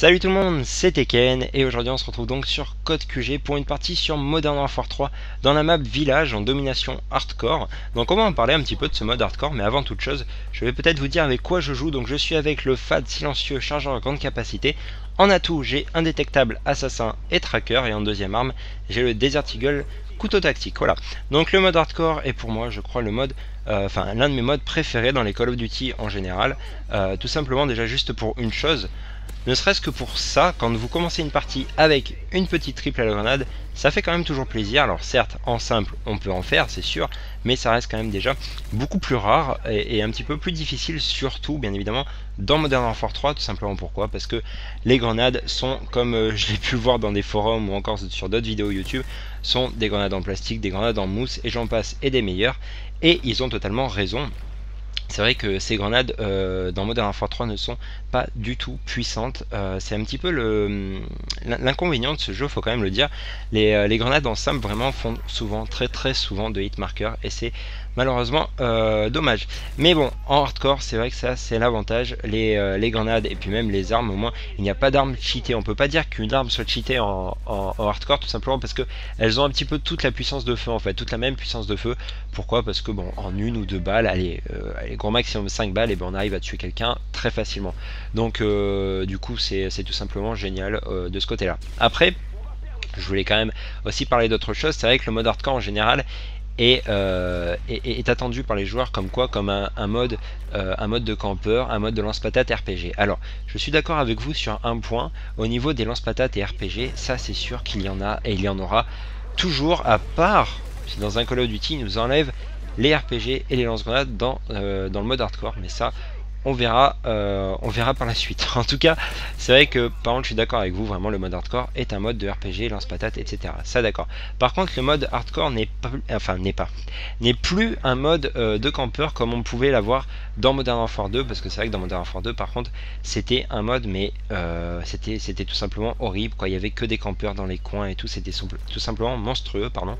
Salut tout le monde, c'est Tekken et aujourd'hui on se retrouve donc sur Code QG pour une partie sur Modern Warfare 3 dans la map Village en domination hardcore. Donc on va en parler un petit peu de ce mode hardcore, mais avant toute chose je vais peut-être vous dire avec quoi je joue. Donc je suis avec le FAD silencieux chargeur à grande capacité. En atout j'ai indétectable assassin et tracker, et en deuxième arme j'ai le Desert Eagle couteau tactique. Voilà, donc le mode hardcore est pour moi je crois le mode l'un de mes modes préférés dans les Call of Duty en général, tout simplement déjà juste pour une chose. Ne serait-ce que pour ça, quand vous commencez une partie avec une petite triple à la grenade, ça fait quand même toujours plaisir. Alors certes, en simple, on peut en faire, c'est sûr, mais ça reste quand même déjà beaucoup plus rare et un petit peu plus difficile, surtout, bien évidemment, dans Modern Warfare 3, tout simplement pourquoi? Parce que les grenades sont, comme je l'ai pu voir dans des forums ou encore sur d'autres vidéos YouTube, sont des grenades en plastique, des grenades en mousse, et j'en passe, et des meilleures, et ils ont totalement raison. C'est vrai que ces grenades dans Modern Warfare 3 ne sont pas du tout puissantes. C'est un petit peu l'inconvénient de ce jeu, faut quand même le dire. Les grenades en simple vraiment font souvent, très souvent de hit marker, et c'est malheureusement dommage. Mais bon, en hardcore, c'est vrai que ça c'est l'avantage. Les grenades et puis même les armes, au moins il n'y a pas d'armes cheatées. On peut pas dire qu'une arme soit cheatée en hardcore, tout simplement parce que elles ont un petit peu toute la puissance de feu en fait, toute la même puissance de feu. Pourquoi? Parce que bon, en une ou deux balles, allez, gros maximum 5 balles, et ben on arrive à tuer quelqu'un très facilement. Donc du coup c'est tout simplement génial de ce côté là. Après, je voulais quand même aussi parler d'autre chose. C'est vrai que le mode hardcore en général est attendu par les joueurs comme quoi, comme un mode de campeur, un mode de lance-patate RPG. Alors je suis d'accord avec vous sur un point: au niveau des lance-patates et RPG, ça c'est sûr qu'il y en a et il y en aura toujours, à part si dans un Call of Duty ils nous enlèvent les RPG et les lance-grenades dans le mode hardcore, mais ça on verra par la suite. En tout cas, c'est vrai que par contre je suis d'accord avec vous, vraiment le mode hardcore est un mode de RPG, lance-patate, etc. Ça d'accord. Par contre le mode hardcore n'est plus un mode de campeur comme on pouvait l'avoir dans Modern Warfare 2, parce que c'est vrai que dans Modern Warfare 2 par contre c'était un mode, mais c'était tout simplement horrible quoi. Il y avait que des campeurs dans les coins et tout, c'était tout simplement monstrueux, pardon.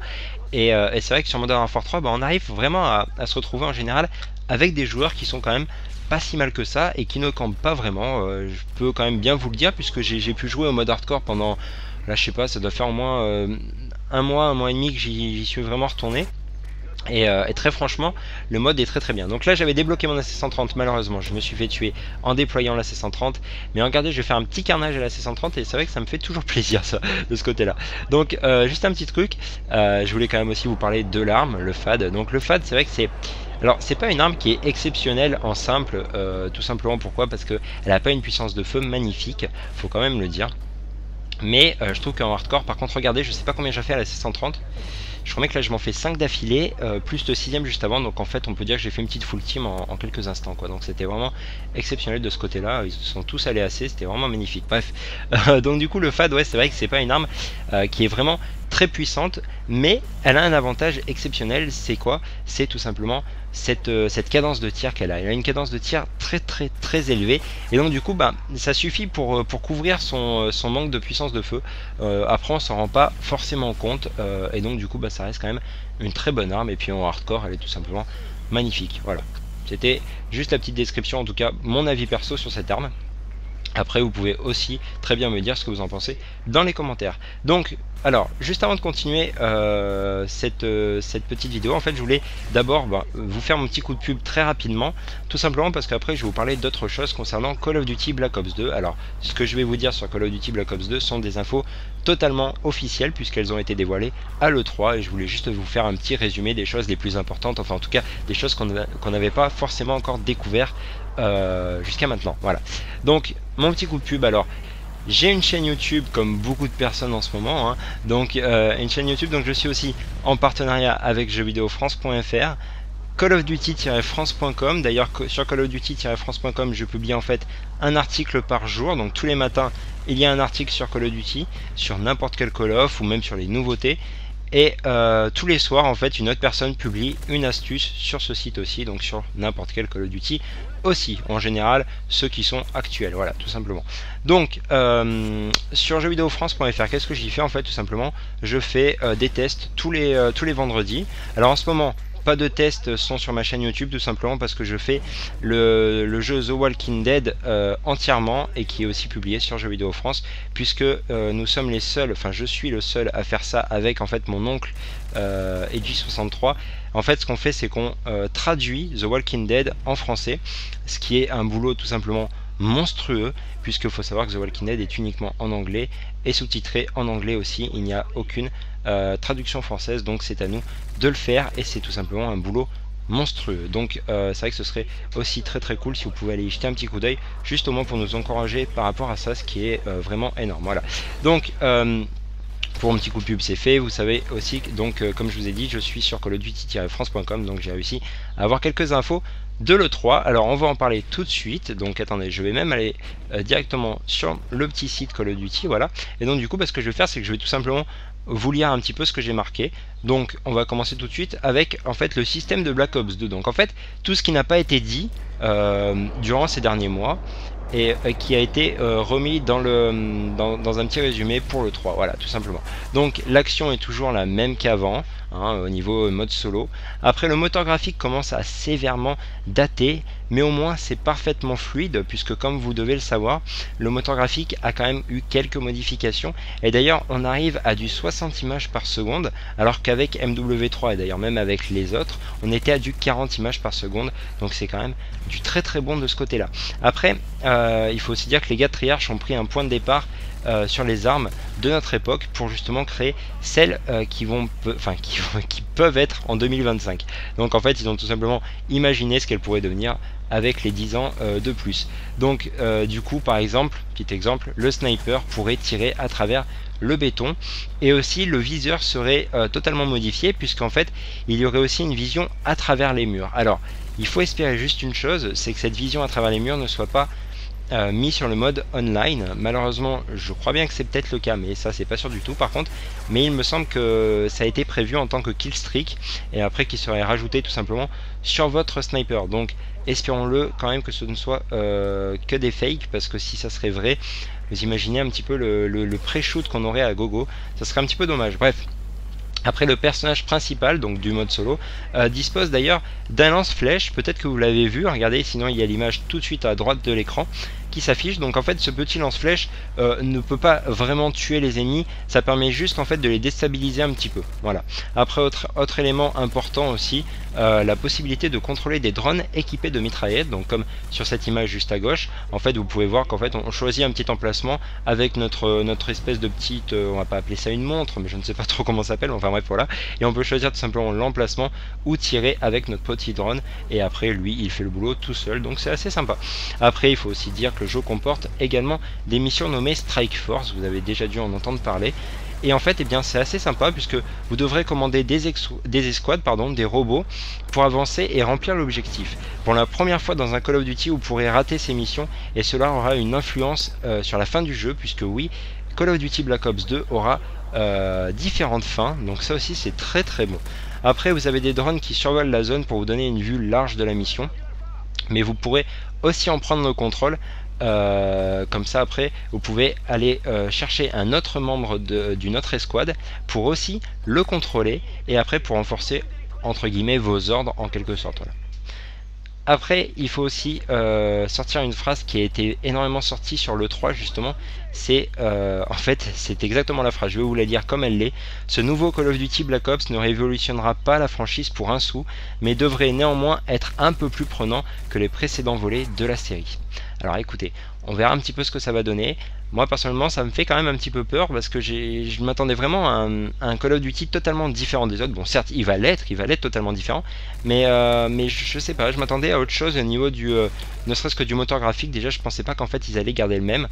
Et c'est vrai que sur Modern Warfare 3 on arrive vraiment à se retrouver en général avec des joueurs qui sont quand même pas si mal que ça et qui ne campent pas vraiment. Je peux quand même bien vous le dire, puisque j'ai pu jouer au mode hardcore pendant, là je sais pas, ça doit faire au moins un mois et demi que j'y suis vraiment retourné. Et très franchement, le mode est très bien. Donc là j'avais débloqué mon AC-130, malheureusement je me suis fait tuer en déployant l'AC-130. Mais regardez, je vais faire un petit carnage à l'AC-130 et c'est vrai que ça me fait toujours plaisir ça, de ce côté là. Donc juste un petit truc, je voulais quand même aussi vous parler de l'arme, le FAD. Donc le FAD, c'est vrai que c'est pas une arme qui est exceptionnelle en simple, tout simplement pourquoi? Parce qu'elle n'a pas une puissance de feu magnifique, faut quand même le dire. Mais je trouve qu'en hardcore, par contre, regardez, je sais pas combien j'ai fait à la C130. Je crois que là je m'en fais 5 d'affilée, plus le 6ème juste avant. Donc en fait on peut dire que j'ai fait une petite full team en quelques instants quoi. Donc c'était vraiment exceptionnel de ce côté là. Ils sont tous allés assez, c'était vraiment magnifique. Bref, donc du coup le FAD, ouais, c'est vrai que c'est pas une arme qui est vraiment très puissante, mais elle a un avantage exceptionnel. C'est quoi? C'est tout simplement cette cadence de tir qu'elle a. Elle a une cadence de tir très élevée, et donc du coup ça suffit pour couvrir son manque de puissance de feu. Après on s'en rend pas forcément compte, et donc du coup ça reste quand même une très bonne arme. Et puis en hardcore elle est tout simplement magnifique. Voilà, c'était juste la petite description, en tout cas mon avis perso sur cette arme. Après vous pouvez aussi très bien me dire ce que vous en pensez dans les commentaires. Donc alors juste avant de continuer cette petite vidéo, en fait je voulais d'abord vous faire mon petit coup de pub très rapidement, tout simplement parce qu'après je vais vous parler d'autres choses concernant Call of Duty Black Ops 2. Alors ce que je vais vous dire sur Call of Duty Black Ops 2 sont des infos totalement officielles, puisqu'elles ont été dévoilées à l'E3, et je voulais juste vous faire un petit résumé des choses les plus importantes, enfin en tout cas des choses qu'on n'avait pas forcément encore découvert jusqu'à maintenant. Voilà, donc mon petit coup de pub. Alors j'ai une chaîne YouTube comme beaucoup de personnes en ce moment, hein. Donc une chaîne YouTube, donc je suis aussi en partenariat avec jeuxvideofrance.fr, Call of Duty-France.com. D'ailleurs sur Call of Duty-France.com je publie en fait un article par jour, donc tous les matins il y a un article sur Call of Duty, sur n'importe quel Call of ou même sur les nouveautés. Et tous les soirs en fait une autre personne publie une astuce sur ce site aussi, donc sur n'importe quel Call of Duty aussi, en général ceux qui sont actuels, voilà, tout simplement. Donc sur jeuxvideofrance.fr, qu'est-ce que j'y fais en fait? Tout simplement je fais des tests tous les vendredis. Alors en ce moment pas de tests sont sur ma chaîne YouTube, tout simplement parce que je fais le jeu The Walking Dead entièrement, et qui est aussi publié sur Jeux Vidéo France, puisque nous sommes les seuls, enfin je suis le seul à faire ça avec en fait mon oncle Edgy63. En fait, ce qu'on fait, c'est qu'on traduit The Walking Dead en français, ce qui est un boulot tout simplement monstrueux, puisqu'il faut savoir que The Walking Dead est uniquement en anglais et sous-titré en anglais aussi. Il n'y a aucune traduction française, donc c'est à nous de le faire, et c'est tout simplement un boulot monstrueux. Donc c'est vrai que ce serait aussi très cool si vous pouvez aller y jeter un petit coup d'œil, juste au moins pour nous encourager par rapport à ça, ce qui est vraiment énorme. Voilà, donc pour un petit coup de pub c'est fait. Vous savez aussi que, donc comme je vous ai dit, je suis sur callofduty-france.com, donc j'ai réussi à avoir quelques infos de l'E3. Alors on va en parler tout de suite, donc attendez, je vais même aller directement sur le petit site Call of Duty, voilà. Et donc du coup, ce que je vais faire, c'est que je vais tout simplement vous lire un petit peu ce que j'ai marqué. Donc on va commencer tout de suite avec en fait le système de Black Ops 2. Donc en fait, tout ce qui n'a pas été dit durant ces derniers mois, et qui a été remis dans un petit résumé pour le 3, voilà, tout simplement. Donc l'action est toujours la même qu'avant, hein, au niveau mode solo. Après, le moteur graphique commence à sévèrement dater, mais au moins c'est parfaitement fluide, puisque comme vous devez le savoir, le moteur graphique a quand même eu quelques modifications, et d'ailleurs on arrive à du 60 images par seconde, alors qu'avec MW3 et d'ailleurs même avec les autres, on était à du 40 images par seconde, donc c'est quand même du très bon de ce côté là. Après, il faut aussi dire que les gars de Treyarch ont pris un point de départ sur les armes de notre époque pour justement créer celles qui peuvent être en 2025. Donc en fait, ils ont tout simplement imaginé ce qu'elles pourraient devenir avec les 10 ans de plus. Donc du coup, par exemple, petit exemple, le sniper pourrait tirer à travers le béton, et aussi le viseur serait totalement modifié, puisqu'en fait il y aurait aussi une vision à travers les murs. Alors il faut espérer juste une chose, c'est que cette vision à travers les murs ne soit pas mis sur le mode online. Malheureusement, je crois bien que c'est peut-être le cas, mais ça c'est pas sûr du tout par contre. Mais il me semble que ça a été prévu en tant que kill streak, et après qu'il serait rajouté tout simplement sur votre sniper. Donc espérons-le quand même que ce ne soit que des fakes, parce que si ça serait vrai, vous imaginez un petit peu le pré-shoot qu'on aurait à gogo, ça serait un petit peu dommage. Bref. Après, le personnage principal, donc du mode solo, dispose d'ailleurs d'un lance-flèche. Peut-être que vous l'avez vu, regardez, sinon il y a l'image tout de suite à droite de l'écran qui s'affiche. Donc en fait, ce petit lance-flèche ne peut pas vraiment tuer les ennemis, ça permet juste en fait de les déstabiliser un petit peu. Voilà. Après, autre élément important aussi, la possibilité de contrôler des drones équipés de mitraillettes. Donc comme sur cette image juste à gauche, en fait vous pouvez voir qu'en fait on choisit un petit emplacement avec notre espèce de petite, on va pas appeler ça une montre, mais je ne sais pas trop comment ça s'appelle, enfin bref voilà, et on peut choisir tout simplement l'emplacement où tirer avec notre petit drone, et après lui il fait le boulot tout seul, donc c'est assez sympa. Après, il faut aussi dire que le jeu comporte également des missions nommées Strike Force, vous avez déjà dû en entendre parler. Et en fait, eh bien, c'est assez sympa, puisque vous devrez commander des escouades, des robots, pour avancer et remplir l'objectif. Pour la première fois dans un Call of Duty, vous pourrez rater ces missions, et cela aura une influence sur la fin du jeu, puisque oui, Call of Duty Black Ops 2 aura différentes fins, donc ça aussi c'est très bon. Après, vous avez des drones qui survolent la zone pour vous donner une vue large de la mission, mais vous pourrez aussi en prendre le contrôle. Comme ça après vous pouvez aller chercher un autre membre d'une autre escouade pour aussi le contrôler, et après pour renforcer entre guillemets vos ordres en quelque sorte. Voilà. Après, il faut aussi sortir une phrase qui a été énormément sortie sur l'E3 justement. C'est en fait, c'est exactement la phrase, je vais vous la dire comme elle l'est. Ce nouveau Call of Duty Black Ops ne révolutionnera pas la franchise pour un sou, mais devrait néanmoins être un peu plus prenant que les précédents volets de la série. Alors écoutez, on verra un petit peu ce que ça va donner. Moi personnellement ça me fait quand même un petit peu peur, parce que je m'attendais vraiment à un Call of Duty totalement différent des autres. Bon certes il va l'être totalement différent, mais je sais pas, je m'attendais à autre chose au niveau du ne serait-ce que du moteur graphique. Déjà je pensais pas qu'en fait ils allaient garder le même,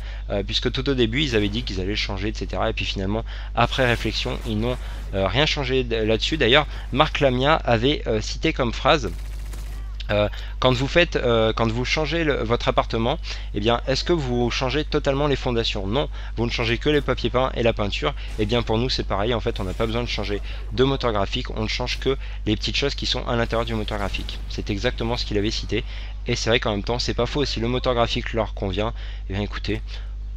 puisque tout au début ils avaient dit qu'ils allaient changer, etc. Et puis finalement après réflexion ils n'ont rien changé là-dessus. D'ailleurs Marc Lamia avait cité comme phrase: quand vous changez votre appartement, eh bien, est-ce que vous changez totalement les fondations? Non, vous ne changez que les papiers peints et la peinture. Et bien pour nous c'est pareil, en fait on n'a pas besoin de changer de moteur graphique, on ne change que les petites choses qui sont à l'intérieur du moteur graphique. C'est exactement ce qu'il avait cité, et c'est vrai qu'en même temps c'est pas faux. Si le moteur graphique leur convient, eh bien écoutez,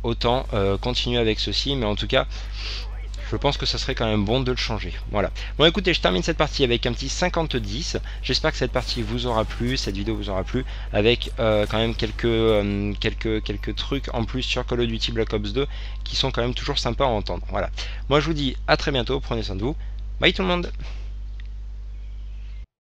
autant continuer avec ceci. Mais en tout cas, je pense que ça serait quand même bon de le changer. Voilà. Bon écoutez, je termine cette partie avec un petit 50-10. J'espère que cette partie vous aura plu, cette vidéo vous aura plu, avec quand même quelques trucs en plus sur Call of Duty Black Ops 2 qui sont quand même toujours sympas à entendre. Voilà. Moi je vous dis à très bientôt, prenez soin de vous. Bye tout le monde.